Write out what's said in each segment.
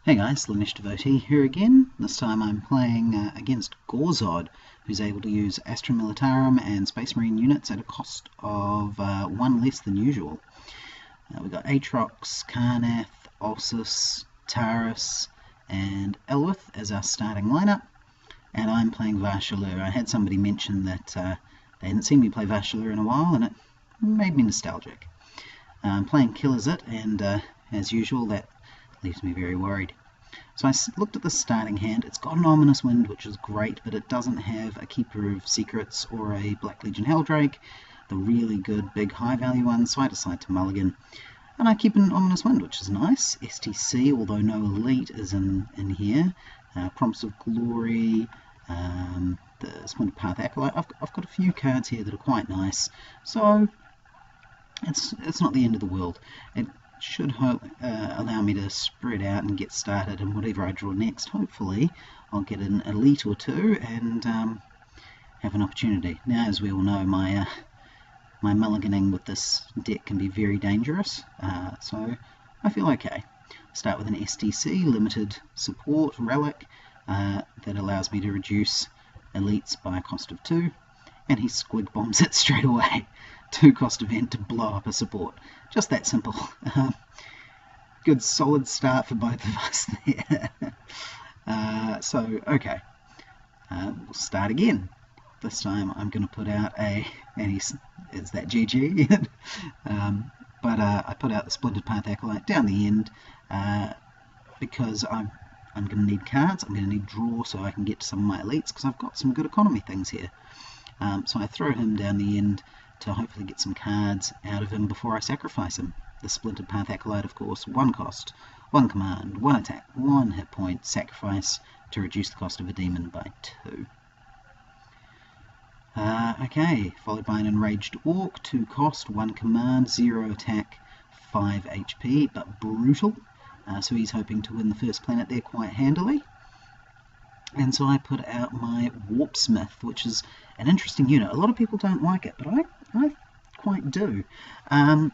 Hey guys, Lanesh Devotee here again. This time I'm playing against Gorzod, who's able to use Astra Militarum and Space Marine units at a cost of 1 less than usual. We've got Aatrox, Karnath, Ulsus, Taurus, and Elwith as our starting lineup, and I'm playing Vha'Shaelhur. I had somebody mention that they hadn't seen me play Vha'Shaelhur in a while, and it made me nostalgic. I'm playing Killazit, and as usual, that leaves me very worried. So I looked at the starting hand. It's got an Ominous Wind, which is great, but it doesn't have a Keeper of Secrets or a Black Legion Helldrake, the really good big high value ones, so I decided to mulligan. And I keep an Ominous Wind, which is nice. STC, although no Elite, is in here. Promise of Glory, the Splintered Path Acolyte. I've got a few cards here that are quite nice, so it's not the end of the world. It should allow me to spread out and get started, and whatever I draw next, hopefully I'll get an Elite or two and have an opportunity. Now, as we all know, my mulliganing with this deck can be very dangerous, so I feel okay. Start with an STC, limited support relic, that allows me to reduce Elites by a cost of 2, and he squig bombs it straight away. 2 cost event to blow up a support. Just that simple. Good solid start for both of us there. So, okay. We'll start again. This time I'm going to put out is that GG? But I put out the Splintered Path Acolyte down the end because I'm going to need cards. I'm going to need draw so I can get to some of my Elites, because I've got some good economy things here. So I throw him down the end to hopefully get some cards out of him before I sacrifice him. The Splintered Path Acolyte, of course, 1 cost, 1 command, 1 attack, 1 hit point, sacrifice to reduce the cost of a demon by 2. Okay, followed by an Enraged Orc, 2 cost, 1 command, 0 attack, 5 HP, but brutal. So he's hoping to win the first planet there quite handily. And so I put out my Warpsmith, which is an interesting unit. A lot of people don't like it, but I quite do. I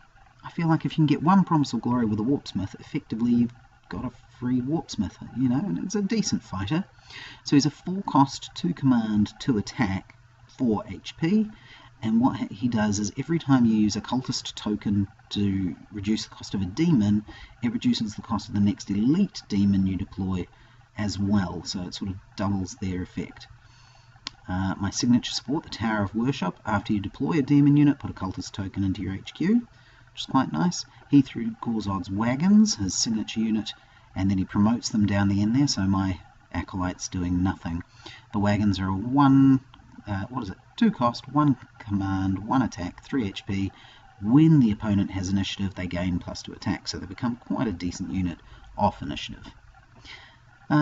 feel like if you can get 1 Promise of Glory with a Warpsmith, effectively you've got a free Warpsmith, you know, and it's a decent fighter. So he's a 4 cost, 2 command, 2 attack, 4 HP, and what he does is every time you use a cultist token to reduce the cost of a demon, it reduces the cost of the next elite demon you deploy as well, so it sort of doubles their effect. My signature support, the Tower of Worship. After you deploy a demon unit, put a cultist token into your HQ, which is quite nice. He threw Gorzod's Wagons, his signature unit, and then he promotes them down the end there, so my Acolyte's doing nothing. The Wagons are a 2 cost, 1 command, 1 attack, 3 HP. When the opponent has initiative, they gain +2 attack, so they become quite a decent unit off initiative.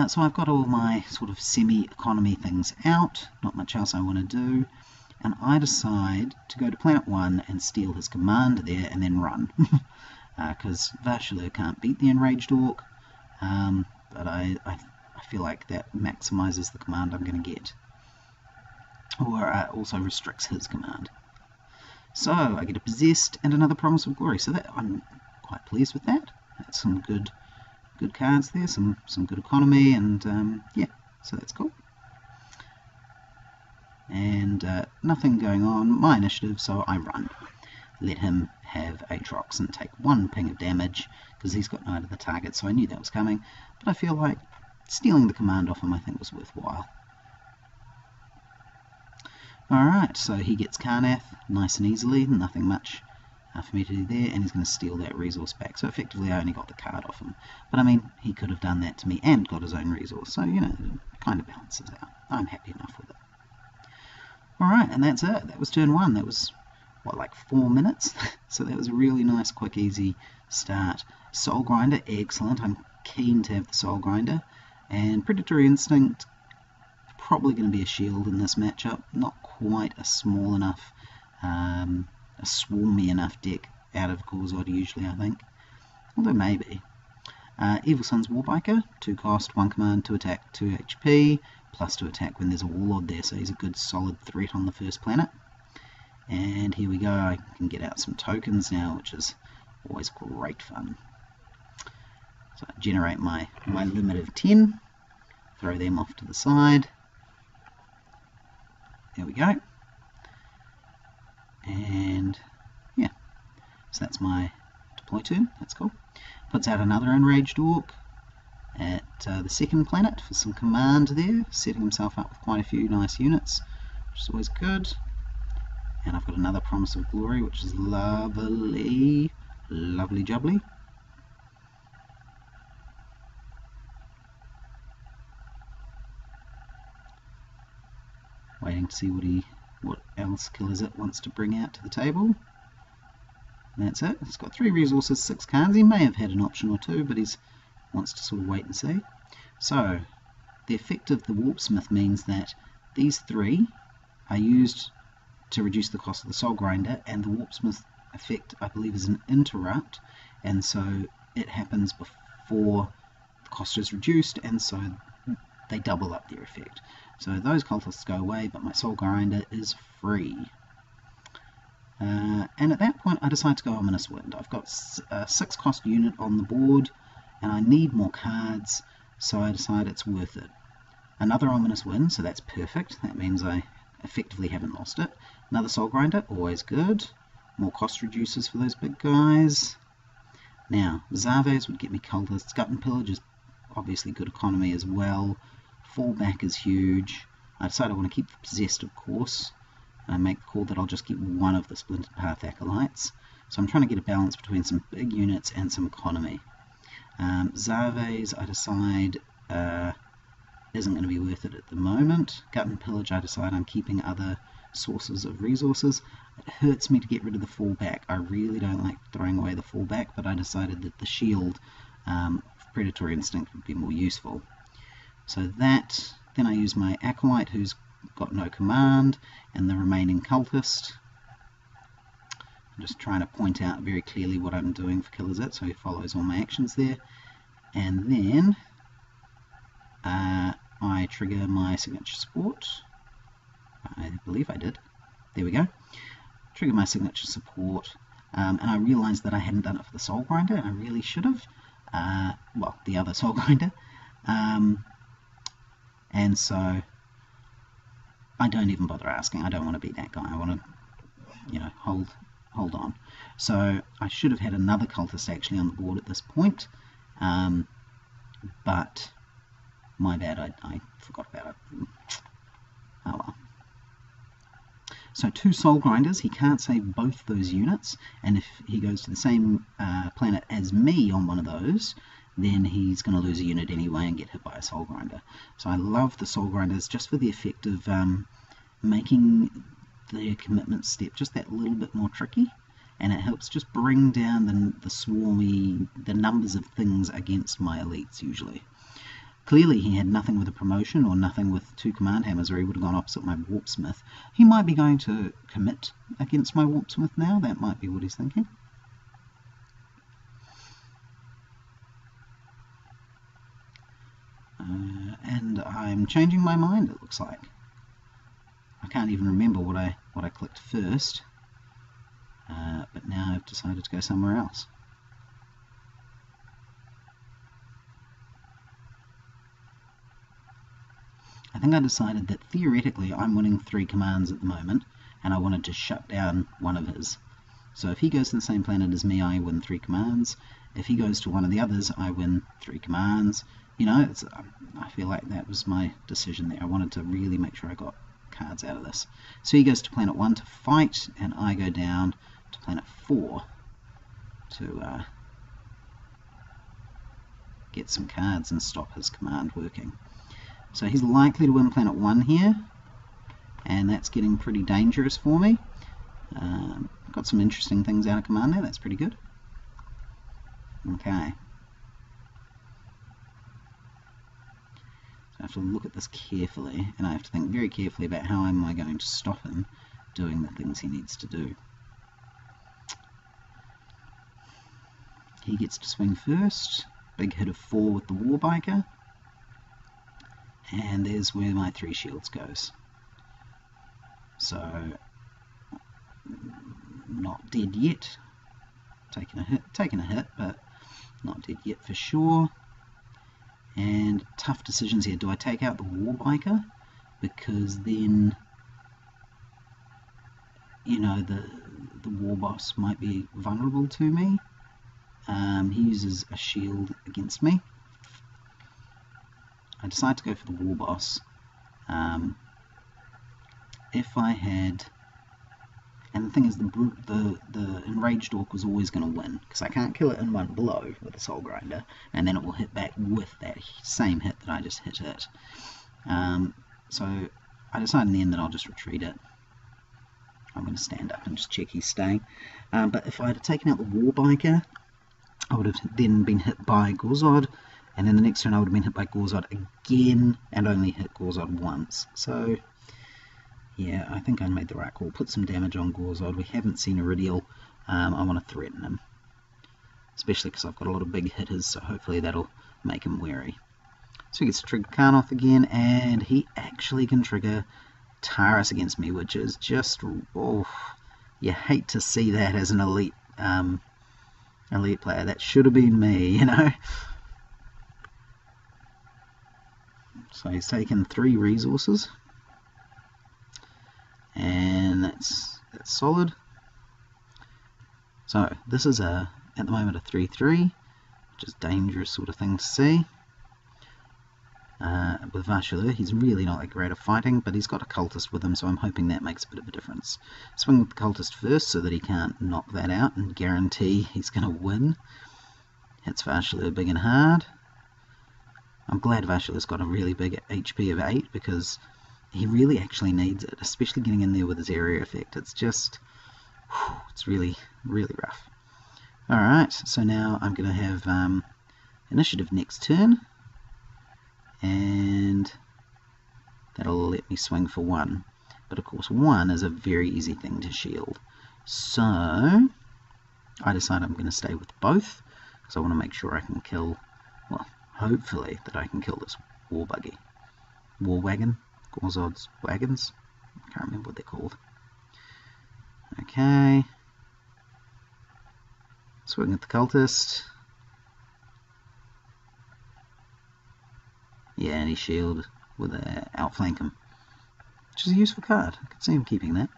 So I've got all my sort of semi-economy things out, not much else I want to do, and I decide to go to Planet 1 and steal his command there and then run, because Vha'Shaelhur can't beat the Enraged Orc, but I feel like that maximizes the command I'm going to get, or also restricts his command. So I get a Possessed and another Promise of Glory, so that I'm quite pleased with that. That's some good cards there, some good economy, and yeah, so that's cool. And nothing going on, my initiative, so I run. Let him have Aatrox and take 1 ping of damage, because he's got no to the target, so I knew that was coming, but I feel like stealing the command off him I think was worthwhile. Alright, so he gets Karnath, nice and easily, nothing much for me to do there, and he's going to steal that resource back. So effectively I only got the card off him. But I mean, he could have done that to me and got his own resource, so you know, it kind of balances out. I'm happy enough with it. Alright, and that's it. That was turn 1. That was, what, like 4 minutes? So that was a really nice, quick, easy start. Soul Grinder, excellent. I'm keen to have the Soul Grinder. And Predatory Instinct, probably going to be a shield in this matchup. Not quite a small enough, a swarmy enough deck out of Gorzod usually, I think. Although maybe. Evil Sun's Warbiker, 2 cost, 1 command, 2 attack, 2 HP, +2 attack when there's a Warlord there, so he's a good solid threat on the first planet. And here we go, I can get out some tokens now, which is always great fun. So I generate my limit of 10, throw them off to the side. There we go. And yeah, so that's my deploy turn. That's cool. Puts out another enraged orc at the second planet for some command there, setting himself up with quite a few nice units, which is always good. And I've got another Promise of Glory, which is lovely, lovely jubbly. Waiting to see what else Killers It wants to bring out to the table. And that's it. It's got 3 resources, 6 cards. He may have had an option or 2, but he wants to sort of wait and see. So the effect of the Warpsmith means that these 3 are used to reduce the cost of the Soul Grinder, and the Warpsmith effect, I believe, is an interrupt, and so it happens before the cost is reduced, and so they double up their effect. So those cultists go away, but my Soul Grinder is free. And at that point I decide to go Ominous Wind. I've got a 6 cost unit on the board, and I need more cards, so I decide it's worth it. Another Ominous Wind, so that's perfect. That means I effectively haven't lost it. Another Soul Grinder, always good. More cost reducers for those big guys. Now, Zaves would get me cultists. Gut and Pillage is obviously good economy as well. Fallback is huge. I decide I want to keep the Possessed, of course. I make the call that I'll just keep one of the Splintered Path Acolytes. So I'm trying to get a balance between some big units and some economy. Zaves, I decide, isn't going to be worth it at the moment. Gut and Pillage, I decide I'm keeping other sources of resources. It hurts me to get rid of the fallback. I really don't like throwing away the fallback, but I decided that the shield Predatory Instinct would be more useful. So that, then I use my Acolyte, who's got no command, and the remaining Cultist. I'm just trying to point out very clearly what I'm doing for Killers It, so he follows all my actions there. And then I trigger my signature support. I believe I did. There we go. Trigger my signature support, and I realised that I hadn't done it for the Soul Grinder, and I really should have. Well, the other Soul Grinder. And so I don't even bother asking. I don't want to be that guy. I want to, you know, hold on. So I should have had another cultist actually on the board at this point, but my bad. I forgot about it. Oh well. So 2 Soul Grinders, he can't save both those units, and if he goes to the same planet as me on one of those, then he's going to lose a unit anyway and get hit by a Soul Grinder. So I love the Soul Grinders just for the effect of making the commitment step just that little bit more tricky, and it helps just bring down the numbers of things against my elites usually. Clearly he had nothing with a promotion or nothing with 2 command hammers, or he would have gone opposite my Warpsmith. He might be going to commit against my Warpsmith now. That might be what he's thinking. And I'm changing my mind, it looks like. I can't even remember what I clicked first, but now I've decided to go somewhere else. I think I decided that theoretically I'm winning 3 commands at the moment, and I wanted to shut down one of his. So if he goes to the same planet as me, I win 3 commands. If he goes to one of the others, I win 3 commands. You know, I feel like that was my decision there. I wanted to really make sure I got cards out of this. So he goes to planet 1 to fight, and I go down to planet 4 to get some cards and stop his command working. So he's likely to win planet 1 here, and that's getting pretty dangerous for me. Got some interesting things out of command there, that's pretty good. Okay. So I have to look at this carefully, and I have to think very carefully about how am I going to stop him doing the things he needs to do. He gets to swing first, big hit of 4 with the Warbiker. And there's where my 3 shields goes. So, not dead yet. Taking a hit, but not dead yet for sure. And tough decisions here. Do I take out the Warbiker? Because then, you know, the War Boss might be vulnerable to me. He uses a shield against me. I decide to go for the War Boss. If I had... And the thing is, the Enraged Orc was always going to win, because I can't kill it in one blow with a Soul Grinder, and then it will hit back with that same hit that I just hit it. So I decided in the end that I'll just retreat it. I'm going to stand up and just check he's staying. But if I had taken out the Warbiker, I would have then been hit by Gorzod, and then the next turn I would have been hit by Gorzod again, and only hit Gorzod once. So... yeah, I think I made the right call. Put some damage on Gorzod. We haven't seen Iridial. I want to threaten him. Especially because I've got a lot of big hitters, so hopefully that'll make him wary. So he gets to trigger Karnoth again, and he actually can trigger Taurus against me, which is just... oh, you hate to see that as an elite player. That should have been me, you know? So he's taken 3 resources. And that's solid. So this is at the moment a 3-3, which is dangerous sort of thing to see. With Vha'Shaelhur, he's really not that great at fighting, but he's got a cultist with him, so I'm hoping that makes a bit of a difference. Swing with the cultist first so that he can't knock that out and guarantee he's going to win. Hits Vha'Shaelhur big and hard. I'm glad Vha'Shaelhur's got a really big HP of 8, because he really actually needs it, especially getting in there with his area effect. It's just, it's really, really rough. Alright, so now I'm going to have initiative next turn, and that'll let me swing for 1. But of course 1 is a very easy thing to shield. So I decide I'm going to stay with both, because I want to make sure I can kill, well, hopefully that I can kill this war wagon. Gorzod's wagons. I can't remember what they're called. Okay. Swing at the cultist. Yeah, and he shield with a outflank him, which is a useful card. I could see him keeping that.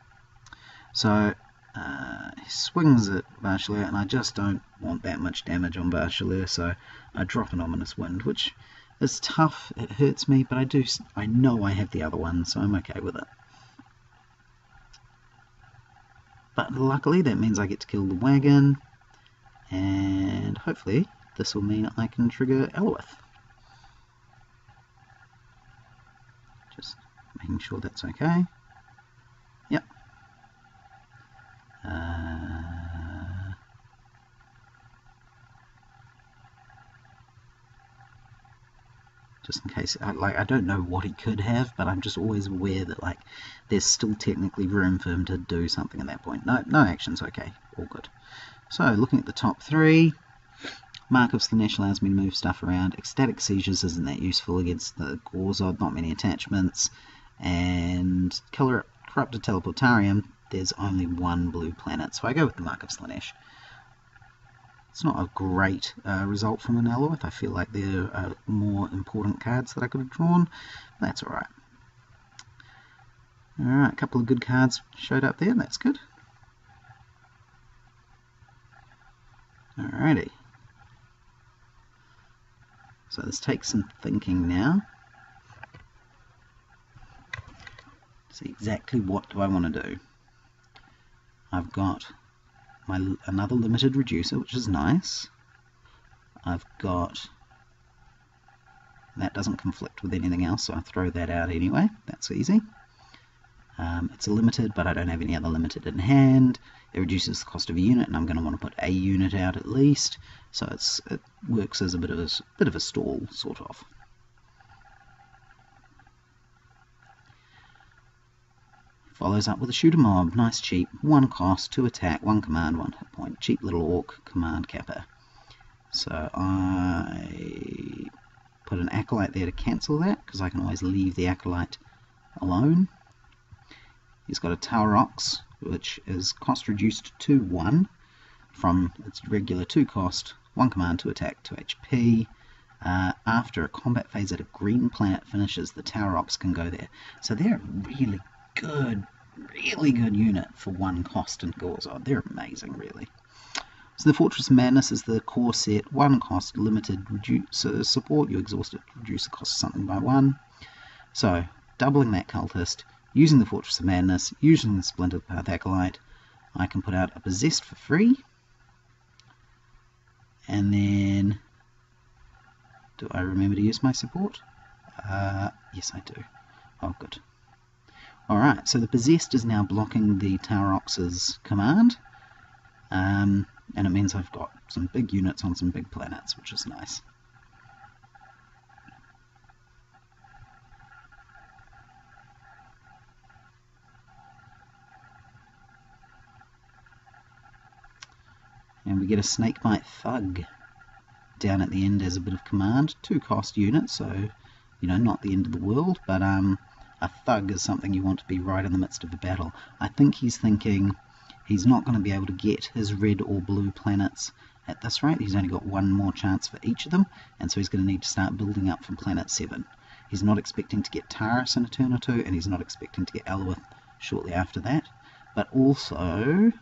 So he swings at Vha'Shaelhur, and I just don't want that much damage on Vha'Shaelhur, so I drop an Ominous Wind, which is tough. It hurts me, but I know I have the other one, so I'm okay with it. But luckily that means I get to kill the wagon, and hopefully this will mean I can trigger Eloith. Just making sure that's okay. Yep. Just in case, I don't know what he could have, but I'm just always aware that there's still technically room for him to do something at that point. No actions, okay, all good. So looking at the top 3, Mark of Slanesh allows me to move stuff around. Ecstatic Seizures isn't that useful against the Gorzod, not many attachments. And Corrupted Teleportarium, there's only 1 blue planet, so I go with the Mark of Slanesh. It's not a great result from an Eloith. I feel like there are more important cards that I could have drawn. That's alright. Alright, a couple of good cards showed up there. That's good. Alrighty. So this takes some thinking now. See exactly what do I want to do. I've got another limited reducer, which is nice. I've got... that doesn't conflict with anything else, so I throw that out anyway. That's easy. It's a limited, but I don't have any other limited in hand. It reduces the cost of a unit, and I'm going to want to put a unit out at least. So it works as a bit of a stall, sort of. Follows up with a shooter mob. Nice cheap. 1 cost, 2 attack, 1 command, 1 hit point. Cheap little orc command capper. So I put an acolyte there to cancel that, because I can always leave the acolyte alone. He's got a Taurox, which is cost reduced to 1 from its regular 2 cost 1 command, 2 attack, 2 HP. After a combat phase at a green planet finishes, the Tower Ops can go there. So they're a really good unit for 1 cost in Gorzod. They're amazing, really. So the Fortress of Madness is the core set, 1 cost, limited support. You exhaust it, reduce the cost of something by 1. So, doubling that cultist, using the Fortress of Madness, using the Splintered Path Acolyte, I can put out a Possessed for free. And then, do I remember to use my support? Yes, I do. Oh, good. Alright, so the Possessed is now blocking the Tower Ops' command. And it means I've got some big units on some big planets, which is nice. And we get a Snakebite Thug down at the end as a bit of command. 2 cost units, so, you know, not the end of the world, but a Thug is something you want to be right in the midst of a battle. I think he's thinking he's not going to be able to get his red or blue planets at this rate. He's only got 1 more chance for each of them, and so he's going to need to start building up from planet 7. He's not expecting to get Taurus in a turn or 2, and he's not expecting to get Elwith shortly after that. But also,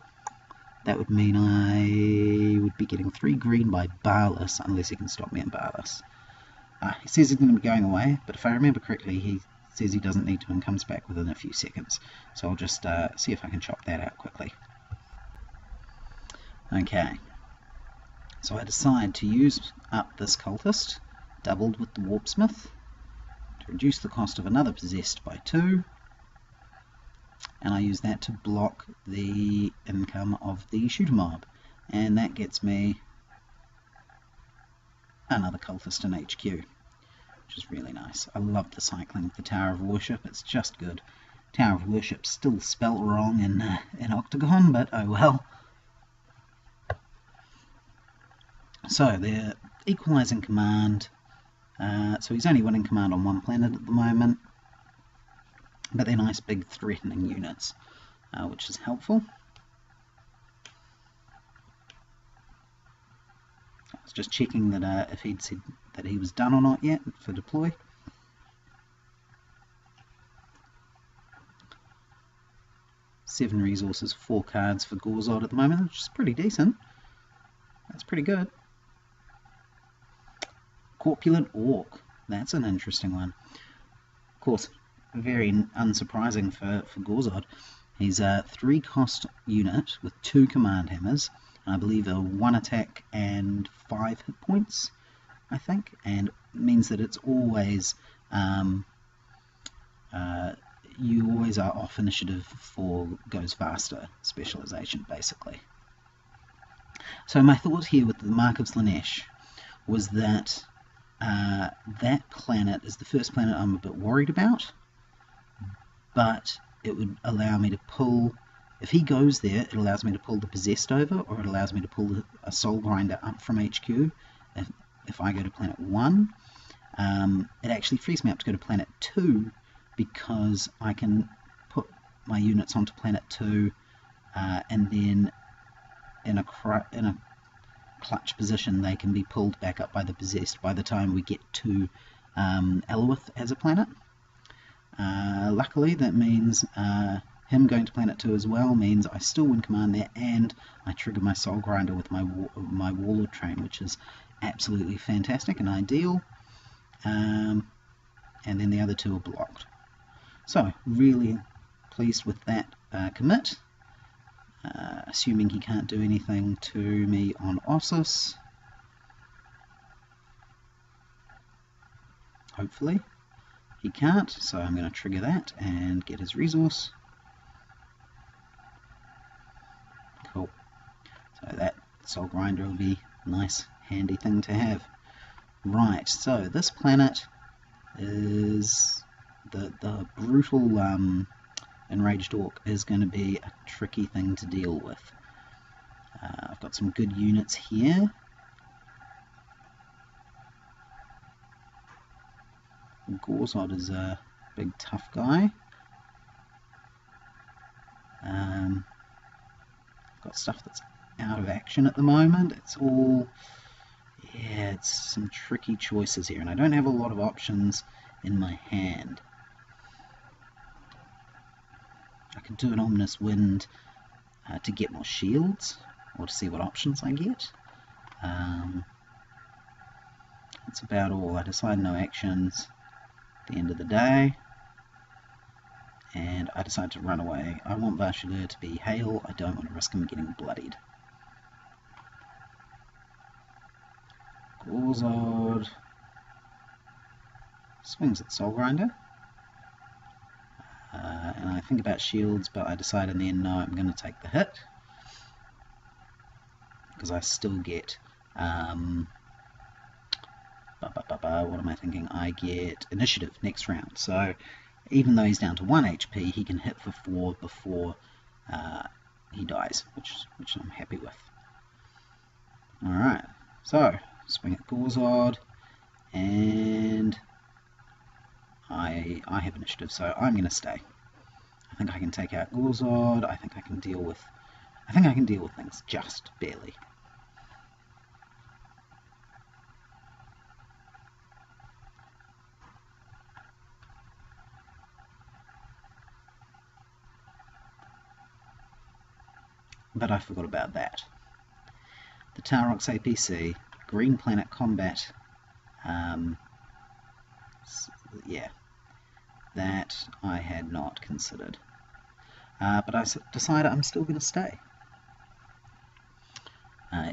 that would mean I would be getting 3 green by Barless, unless he can stop me in Barless. He says he's going to be going away, but if I remember correctly, he says he doesn't need to and comes back within a few seconds. So I'll just see if I can chop that out quickly. Okay, so I decide to use up this cultist, doubled with the Warpsmith, to reduce the cost of another Possessed by 2, and I use that to block the income of the Shooter Mob, and that gets me another cultist in HQ, which is really nice. I love the cycling of the Tower of Worship, it's just good. Tower of Worship still spelt wrong in Octagon, but oh well. So they're equalising command, so he's only winning command on 1 planet at the moment, but they're nice big threatening units, which is helpful. I was just checking that if he'd said that he was done or not yet for deploy. Seven resources, 4 cards for Gorzod at the moment, which is pretty decent. That's pretty good. Corpulent Orc, that's an interesting one. Of course, very unsurprising for Gorzod. He's a 3 cost unit with 2 command hammers, and I believe a 1 attack and 5 hit points, I think, and it means that it's always you always are off initiative for goes faster specialization, basically. So my thought here with the Mark of Slaanesh was that that planet is the first planet I'm a bit worried about, but it would allow me to pull, if he goes there, it allows me to pull the Possessed over, or it allows me to pull a Soul Grinder up from HQ if I go to planet 1. It actually frees me up to go to planet 2, because I can put my units onto planet 2 and then in a clutch position they can be pulled back up by the Possessed by the time we get to Elwith as a planet. Luckily that means him going to planet 2 as well means I still win command there, and I trigger my Soul Grinder with my Warlord train, which is absolutely fantastic and ideal, and then the other 2 are blocked. So really pleased with that commit. Assuming he can't do anything to me on Ossus. Hopefully he can't, so I'm going to trigger that and get his resource. Cool. So that Soul Grinder will be a nice handy thing to have. Right, so this planet is the brutal Enraged Orc is going to be a tricky thing to deal with. I've got some good units here. Gorzod is a big tough guy. Got stuff that's out of action at the moment. It's all Yeah, it's some tricky choices here, and I don't have a lot of options in my hand. I could do an Ominous Wind to get more shields, or to see what options I get. That's about all. I decide no actions at the end of the day, and I decide to run away. I want Vha'Shaelhur to be Hail. I don't want to risk him getting bloodied. Gorzod swings at Soul Grinder, and I think about shields, but I decide in the end, no, I'm going to take the hit, because I still get, what am I thinking? I get initiative next round, so even though he's down to 1 HP, he can hit for 4 before he dies, which I'm happy with. Alright, so swing at Gorzod, and I have initiative, so I'm going to stay. I think I can take out Gorzod. I think I can deal with things just barely. But I forgot about that. The Tarox APC, Green Planet Combat, yeah, that I had not considered. But I decided I'm still going to stay.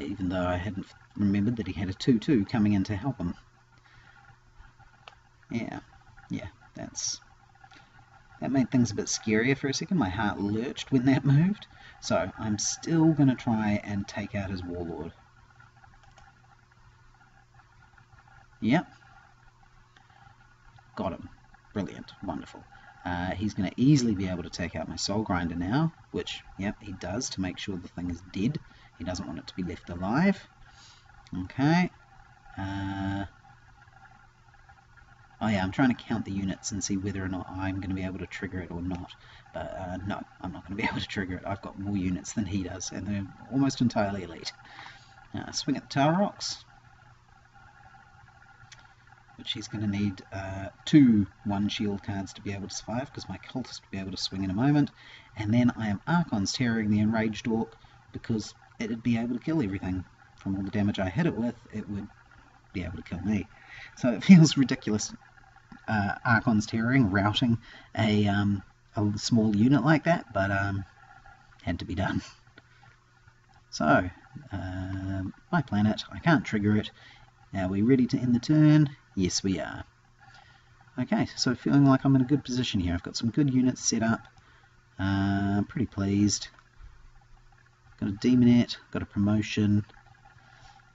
Even though I hadn't remembered that he had a 2-2 coming in to help him. Yeah, that made things a bit scarier for a second. My heart lurched when that moved. So I'm still going to try and take out his Warlord. Yep. Got him. Brilliant. Wonderful. He's going to easily be able to take out my Soul Grinder now, which, yep, he does to make sure the thing is dead. He doesn't want it to be left alive. Okay. Oh yeah, I'm trying to count the units and see whether or not I'm going to be able to trigger it or not. But no, I'm not going to be able to trigger it. I've got more units than he does, and they're almost entirely elite. Swing at the Tarox, which he's going to need 2 1-shield cards to be able to survive, because my cultist will be able to swing in a moment. And then I am Archon's Tearing the Enraged Orc, because it'd be able to kill everything. From all the damage I hit it with, it would be able to kill me. So it feels ridiculous, Archon's Tearing, routing a small unit like that, but had to be done. So, my planet, I can't trigger it. Are we ready to end the turn? Yes, we are. Okay, so feeling like I'm in a good position here. I've got some good units set up. Pretty pleased. Got a Demonette, got a promotion.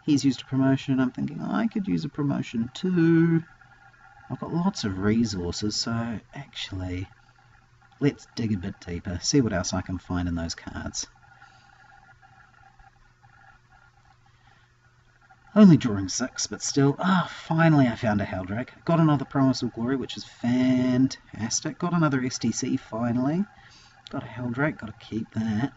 He's used a promotion. I'm thinking I could use a promotion too. I've got lots of resources, so actually, let's dig a bit deeper, see what else I can find in those cards. Only drawing 6, but still. Finally I found a Heldrake. Got another Promise of Glory, which is fantastic. Got another STC, finally. Got a Heldrake, got to keep that.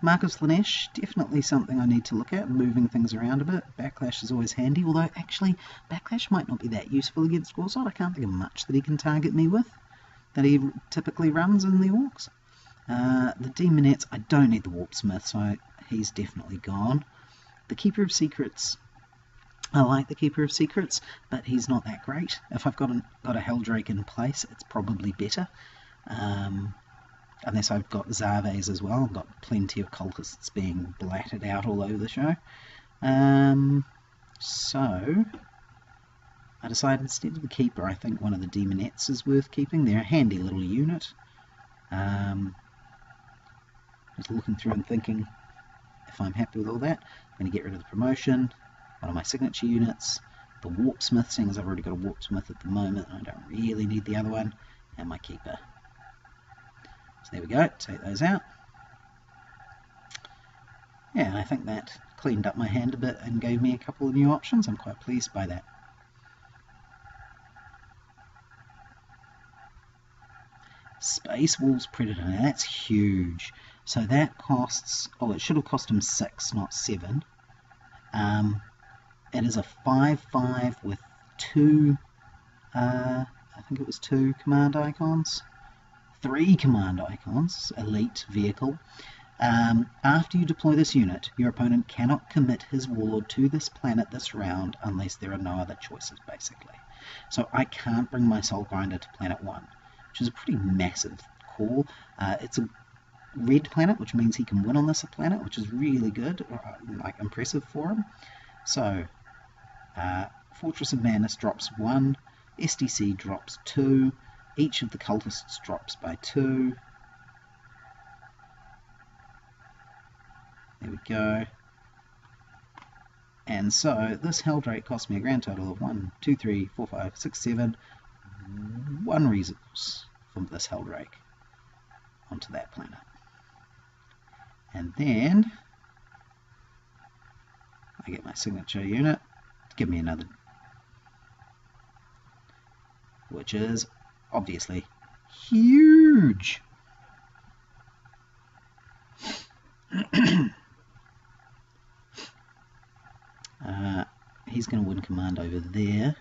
Mark of Slaanesh, definitely something I need to look at, moving things around a bit. Backlash is always handy, although actually Backlash might not be that useful against Gorzod. I can't think of much that he can target me with, that he typically runs in the Orcs. The Demonettes, I don't need the Warpsmith, so he's definitely gone. The Keeper of Secrets, I like the Keeper of Secrets, but he's not that great. If I've got a Heldrake in place, it's probably better. Unless I've got Zarves as well. I've got plenty of cultists being blatted out all over the show. So I decided instead of the Keeper, I think one of the Demonettes is worth keeping. They're a handy little unit. Just looking through and thinking if I'm happy with all that. I'm going to get rid of the promotion, one of my signature units, the Warpsmith, seeing as I've already got a Warpsmith at the moment, and I don't really need the other one, and my Keeper. So there we go, take those out. Yeah, and I think that cleaned up my hand a bit and gave me a couple of new options. I'm quite pleased by that. Space Wolves Predator, now that's huge. So that costs, it should have cost him 6, not 7. It is a 5/5 with two, I think it was two command icons, three command icons, elite vehicle. After you deploy this unit, your opponent cannot commit his warlord to this planet this round unless there are no other choices, basically. So I can't bring my Soul Grinder to planet 1, which is a pretty massive call. It's a red planet, which means he can win on this planet, which is really good, like impressive for him. So, Fortress of Madness drops 1, SDC drops 2, each of the cultists drops by 2. There we go. And so this Helldrake cost me a grand total of 1, 2, 3, 4, 5, 6, 7, 1 resource from this Helldrake onto that planet. And then I get my signature unit to give me another, which is obviously huge. He's going to win command over there.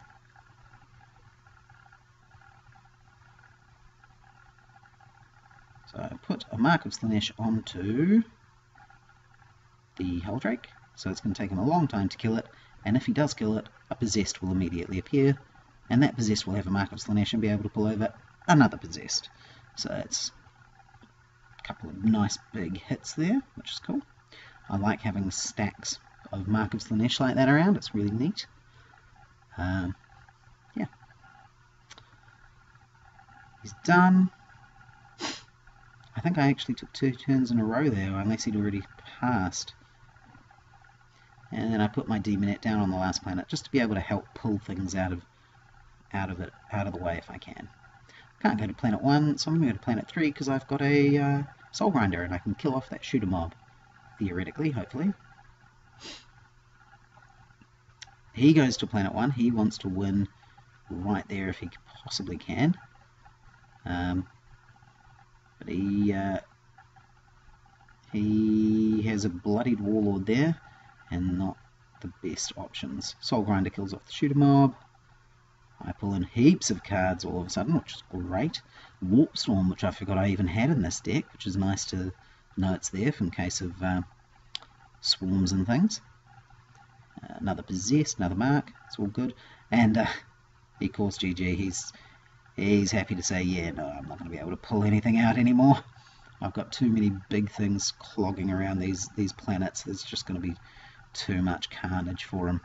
So I put a Mark of Slaanesh onto the Helldrake, so it's going to take him a long time to kill it, and if he does kill it, a Possessed will immediately appear, and that Possessed will have a Mark of Slaanesh and be able to pull over another Possessed. So it's a couple of nice big hits there, which is cool. I like having stacks of Mark of Slaanesh like that around, it's really neat. Yeah. He's done. I think I actually took 2 turns in a row there, unless he'd already passed. And then I put my Demonet down on the last planet, just to be able to help pull things out of the way if I can. Can't go to planet 1, so I'm going to go to planet 3 because I've got a Soul Grinder and I can kill off that shooter mob, theoretically, hopefully. He goes to planet 1. He wants to win right there if he possibly can. But he has a bloodied warlord there, and not the best options. Soul Grinder kills off the shooter mob. I pull in heaps of cards all of a sudden, which is great. Warp Storm, which I forgot I even had in this deck, which is nice to know it's there in case of swarms and things. Another Possessed, another Mark, it's all good. And he calls GG. He's happy to say, yeah, no, I'm not going to be able to pull anything out anymore. I've got too many big things clogging around these planets. There's just going to be too much carnage for him.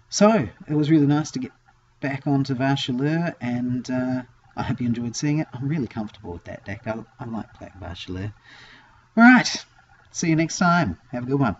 So, it was really nice to get back onto Vha'Shaelhur, and I hope you enjoyed seeing it. I'm really comfortable with that deck. I like playing Vha'Shaelhur. Alright, see you next time. Have a good one.